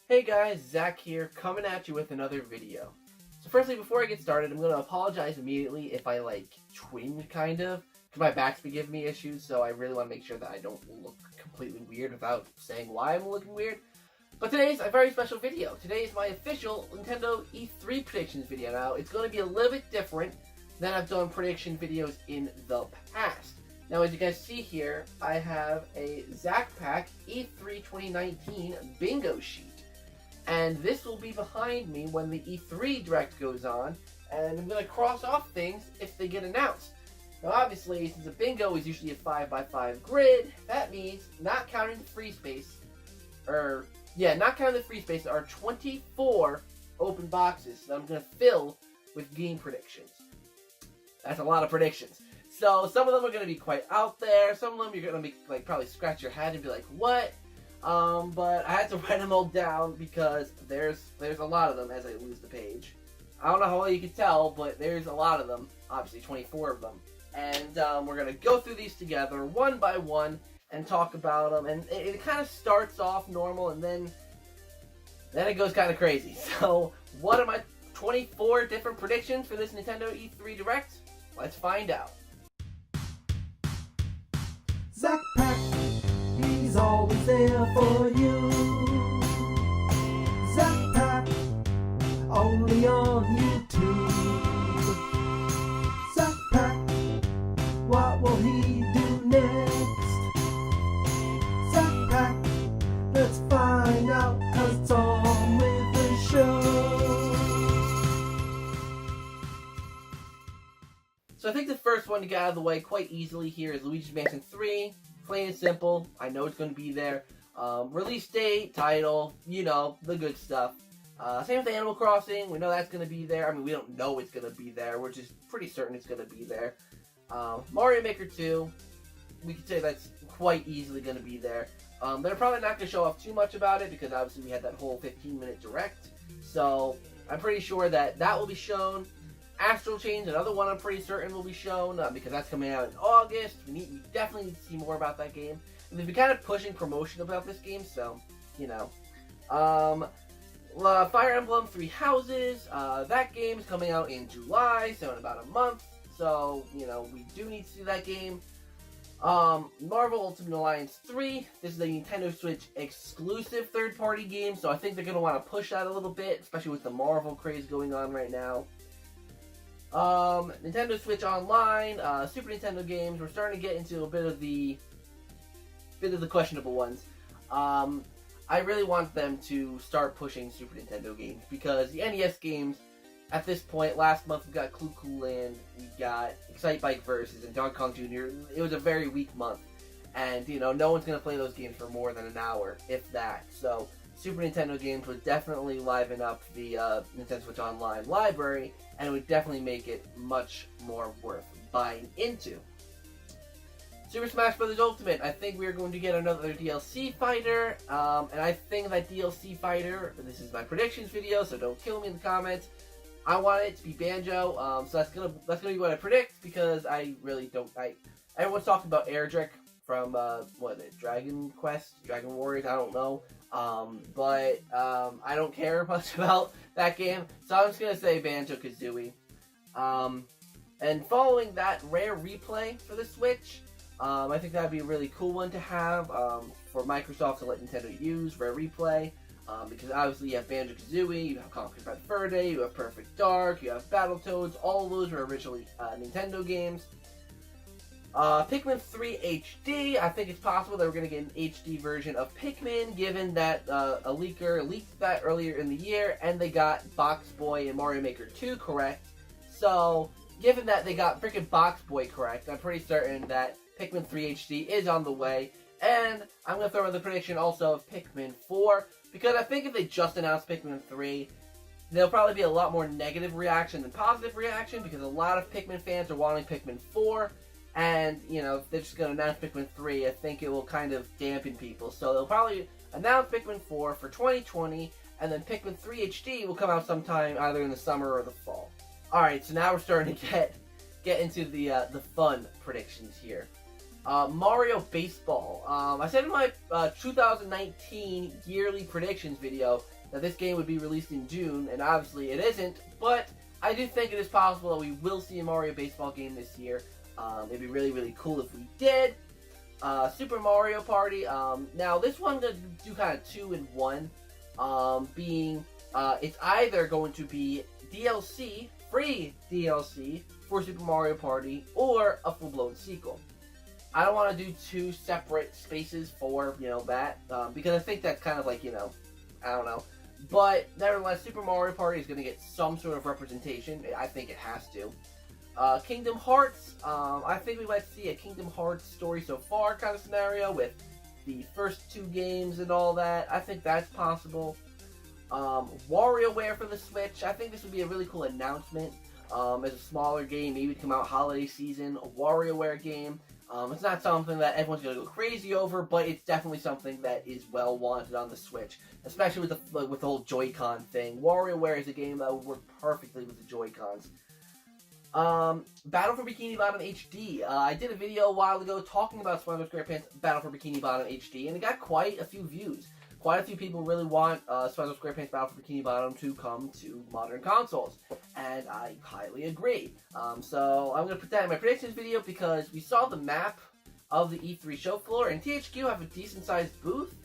Hey guys, Zach here, coming at you with another video. So firstly, before I get started, I'm going to apologize immediately if I twinge kind of, because my back's been giving me issues, so I really want to make sure that I don't look completely weird without saying why I'm looking weird. But today's a very special video. Today is my official Nintendo E3 predictions video. Now, it's going to be a little bit different than I've done prediction videos in the past. Now, as you guys see here, I have a ZakPak E3 2019 bingo sheet. And this will be behind me when the E3 Direct goes on, and I'm going to cross off things if they get announced. Now obviously, since a bingo is usually a 5x5 grid, that means, not counting the free space, there are 24 open boxes that I'm going to fill with game predictions. That's a lot of predictions. So some of them are going to be quite out there, some of them you're going to be probably scratch your head and be like, what? But I had to write them all down because there's a lot of them as I lose the page. I don't know how well you can tell, but there's a lot of them. Obviously, 24 of them. And we're going to go through these together one by one and talk about them. And it kind of starts off normal and then it goes kind of crazy. So, what are my 24 different predictions for this Nintendo E3 Direct? Let's find out. ZakPak, he's always there for you. ZakPak, only on YouTube. ZakPak, what will he do next? ZakPak, let's find out, 'cause it's on with the show. So I think the first one to get out of the way quite easily here is Luigi's Mansion 3. Plain and simple. I know it's going to be there. Release date, title, the good stuff. Same with Animal Crossing. We know that's going to be there. I mean, we don't know it's going to be there. We're just pretty certain it's going to be there. Mario Maker 2, we could say that's quite easily going to be there. They're probably not going to show off too much about it because obviously we had that whole 15-minute direct. So I'm pretty sure that will be shown. Astral Chain's another one I'm pretty certain will be shown because that's coming out in August. We definitely need to see more about that game. And they've been kind of pushing promotion about this game, so, Fire Emblem Three Houses, that game is coming out in July, so in about a month. So, we do need to see that game. Marvel Ultimate Alliance 3, this is a Nintendo Switch exclusive third-party game, so I think they're going to want to push that a little bit, especially with the Marvel craze going on right now. Nintendo Switch Online, Super Nintendo games. We're starting to get into a bit of the questionable ones. I really want them to start pushing Super Nintendo games because the NES games, at this point, last month we got Clue Clue Land, we got Excite Bike Versus, and Donkey Kong Jr. It was a very weak month, and no one's gonna play those games for more than an hour, if that. So Super Nintendo games would definitely liven up the Nintendo Switch Online library, and it would definitely make it much more worth buying into. Super Smash Bros. Ultimate, I think we are going to get another DLC fighter, and I think that DLC fighter, this is my predictions video, so don't kill me in the comments, I want it to be Banjo, so that's gonna be what I predict, because I really don't, everyone's talking about Erdrick from, Dragon Quest, Dragon Warriors, I don't know. But I don't care much about that game, so I'm just gonna say Banjo-Kazooie. And following that, Rare Replay for the Switch. I think that'd be a really cool one to have for Microsoft to let Nintendo use Rare Replay. Because obviously you have Banjo-Kazooie, you have Conquered by Verde, you have Perfect Dark, you have Battletoads. All of those were originally Nintendo games. Pikmin 3 HD, I think it's possible that we're going to get an HD version of Pikmin, given that a leaker leaked that earlier in the year, and they got Box Boy and Mario Maker 2 correct. So, given that they got freaking Box Boy correct, I'm pretty certain that Pikmin 3 HD is on the way, and I'm going to throw in the prediction also of Pikmin 4, because I think if they just announced Pikmin 3, there'll probably be a lot more negative reaction than positive reaction, because a lot of Pikmin fans are wanting Pikmin 4, and, if they're just going to announce Pikmin 3, I think it will kind of dampen people. So they'll probably announce Pikmin 4 for 2020, and then Pikmin 3 HD will come out sometime either in the summer or the fall. Alright, so now we're starting to get into the fun predictions here. Mario Baseball. I said in my 2019 yearly predictions video that this game would be released in June, and obviously it isn't, but I do think it is possible that we will see a Mario Baseball game this year. It'd be really, really cool if we did. Super Mario Party. Now, this one's going to do kind of 2 in 1, being it's either going to be DLC, free DLC for Super Mario Party, or a full-blown sequel. I don't want to do 2 separate spaces for, that, because I think that's kind of like, I don't know. But, nevertheless, Super Mario Party is going to get some sort of representation. I think it has to. Kingdom Hearts, I think we might see a Kingdom Hearts story so far kind of scenario with the first 2 games and all that. I think that's possible. WarioWare for the Switch, I think this would be a really cool announcement. As a smaller game, maybe to come out holiday season, a WarioWare game. It's not something that everyone's going to go crazy over, but it's definitely something that is well wanted on the Switch, especially with the whole Joy-Con thing. WarioWare is a game that would work perfectly with the Joy-Cons. Battle for Bikini Bottom HD. I did a video a while ago talking about SpongeBob SquarePants Battle for Bikini Bottom HD, and it got quite a few views. Quite a few people really want SpongeBob SquarePants Battle for Bikini Bottom to come to modern consoles, and I highly agree. So I'm going to put that in my predictions video because we saw the map of the E3 show floor, and THQ have a decent-sized booth.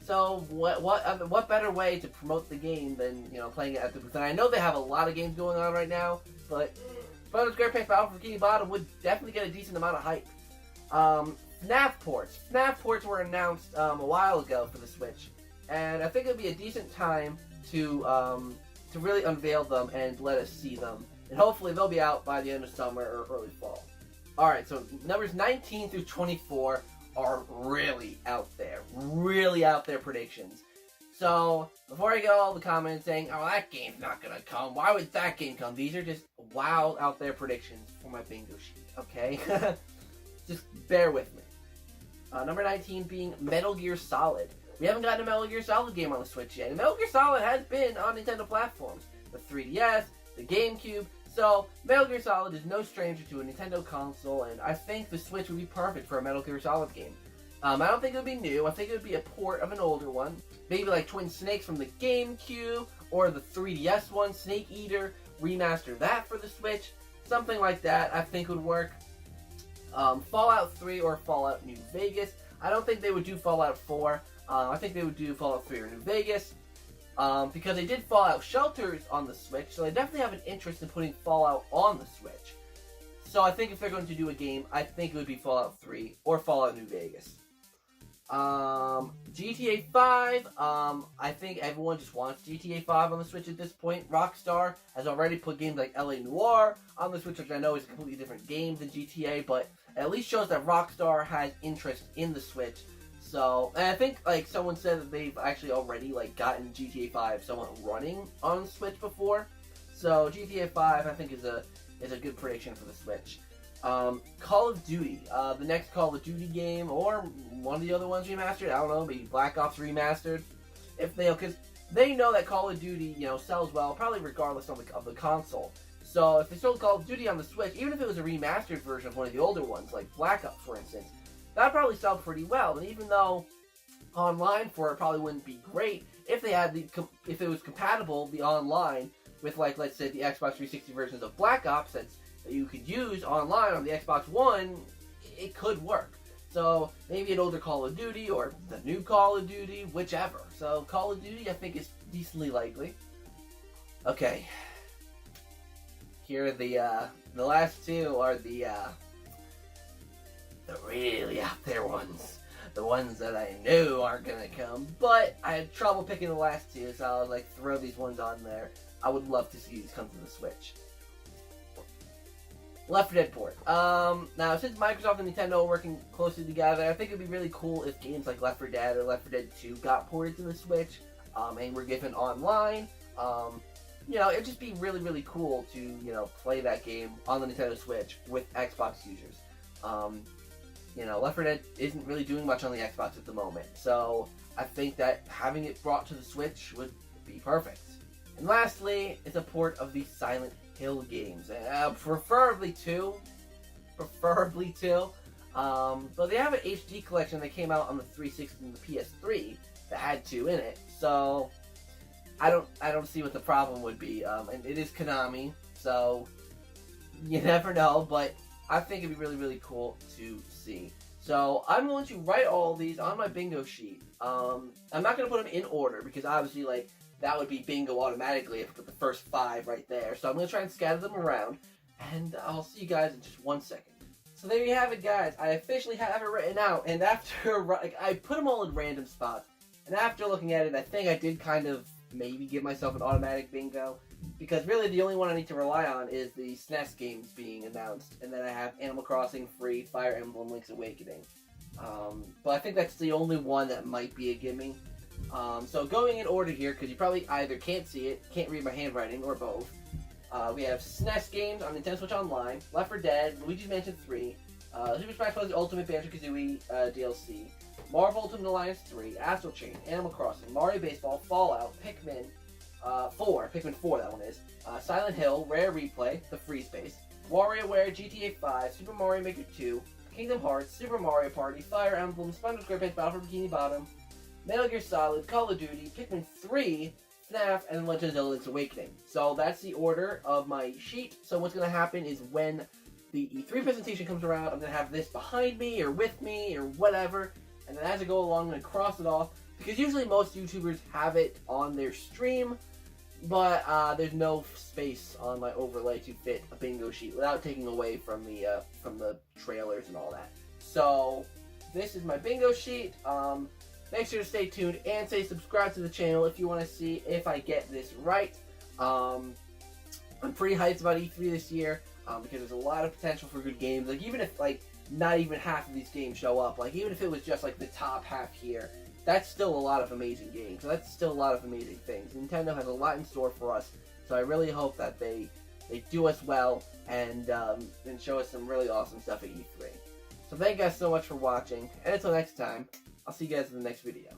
So what better way to promote the game than playing it at the booth? And I know they have a lot of games going on right now, but SpongeBob SquarePants Battle for Bikini Bottom would definitely get a decent amount of hype. FNAF ports. FNAF ports were announced a while ago for the Switch, and I think it would be a decent time to really unveil them and let us see them. And hopefully they'll be out by the end of summer or early fall. Alright, so numbers 19 through 24 are really out there predictions. So, before I get all the comments saying, oh, that game's not gonna come, why would that game come? These are just wild out there predictions for my bingo sheet, okay? Just bear with me. Number 19 being Metal Gear Solid. We haven't gotten a Metal Gear Solid game on the Switch yet, and Metal Gear Solid has been on Nintendo platforms. The 3DS, the GameCube, so Metal Gear Solid is no stranger to a Nintendo console, and I think the Switch would be perfect for a Metal Gear Solid game. I don't think it would be new, I think it would be a port of an older one. Maybe like Twin Snakes from the GameCube, or the 3DS one, Snake Eater, remaster that for the Switch. Something like that I think would work. Fallout 3 or Fallout New Vegas. I don't think they would do Fallout 4. I think they would do Fallout 3 or New Vegas. Because they did Fallout Shelters on the Switch, so they definitely have an interest in putting Fallout on the Switch. So I think if they're going to do a game, I think it would be Fallout 3 or Fallout New Vegas. GTA 5, I think everyone just wants GTA 5 on the Switch at this point. Rockstar has already put games like LA Noire on the Switch, which I know is a completely different game than GTA, but at least shows that Rockstar has interest in the Switch. So, and I think, like, someone said that they've actually already, like, gotten GTA 5 somewhat running on Switch before. So, GTA 5, I think, is a good prediction for the Switch. Call of Duty, the next Call of Duty game, or one of the other ones remastered, I don't know, maybe Black Ops remastered, if they, because they know that Call of Duty, sells well, probably regardless of the console. So, if they sold Call of Duty on the Switch, even if it was a remastered version of one of the older ones, like Black Ops, for instance, that'd probably sell pretty well, and even though online for it probably wouldn't be great, if they had if it was compatible, the online, with, like, let's say the Xbox 360 versions of Black Ops that you could use online on the Xbox One, it could work. So, maybe an older Call of Duty, or the new Call of Duty, whichever. So, Call of Duty, I think, is decently likely. Okay. Here are the last two are the really out there ones. The ones that I knew aren't gonna come, but I had trouble picking the last two, so I was like, throw these ones on there. I would love to see these come to the Switch. Left 4 Dead port. Now, since Microsoft and Nintendo are working closely together, I think it'd be really cool if games like Left 4 Dead or Left 4 Dead 2 got ported to the Switch, and were given online. It'd just be really, really cool to, play that game on the Nintendo Switch with Xbox users. Left 4 Dead isn't really doing much on the Xbox at the moment, so I think that having it brought to the Switch would be perfect. And lastly, it's a port of the Silent Hill games, preferably two. But they have an HD collection that came out on the 360 and the PS3 that had 2 in it. So I don't see what the problem would be. And it is Konami, so you never know. But I think it'd be really, really cool to see. So I'm going to write all these on my bingo sheet. I'm not going to put them in order because obviously, like, that would be bingo automatically if I put the first 5 right there. So I'm going to try and scatter them around, and I'll see you guys in just 1 second. So there you have it, guys. I officially have it written out, and after, like, I put them all in random spots, and after looking at it, I think I did kind of maybe give myself an automatic bingo, because really the only one I need to rely on is the SNES games being announced, and then I have Animal Crossing free, Fire Emblem Link's Awakening. But I think that's the only one that might be a gimme. So going in order here, because you probably either can't see it, can't read my handwriting, or both. We have SNES games on Nintendo Switch Online, Left 4 Dead, Luigi's Mansion 3, Super Smash Bros. Ultimate Banjo-Kazooie DLC, Marvel Ultimate Alliance 3, Astral Chain, Animal Crossing, Mario Baseball, Fallout, Pikmin 4, Pikmin 4 that one is, Silent Hill, Rare Replay, The Free Space, WarioWare, GTA 5, Super Mario Maker 2, Kingdom Hearts, Super Mario Party, Fire Emblem, SpongeBob SquarePants Battle for Bikini Bottom, Metal Gear Solid, Call of Duty, Pikmin 3, FNAF, and Legend of Zelda Link's Awakening. So that's the order of my sheet. So what's going to happen is when the E3 presentation comes around, I'm going to have this behind me or with me or whatever. And then as I go along, I'm going to cross it off. Because usually most YouTubers have it on their stream, but there's no space on my overlay to fit a bingo sheet without taking away from the trailers and all that. So this is my bingo sheet. Make sure to stay tuned and say subscribe to the channel if you want to see if I get this right. I'm pretty hyped about E3 this year because there's a lot of potential for good games. Like, even if, like, not even half of these games show up, like, even if it was just, like, the top half here, that's still a lot of amazing games. So that's still a lot of amazing things. Nintendo has a lot in store for us, so I really hope that they do us well and show us some really awesome stuff at E3. So thank you guys so much for watching, and until next time, I'll see you guys in the next video.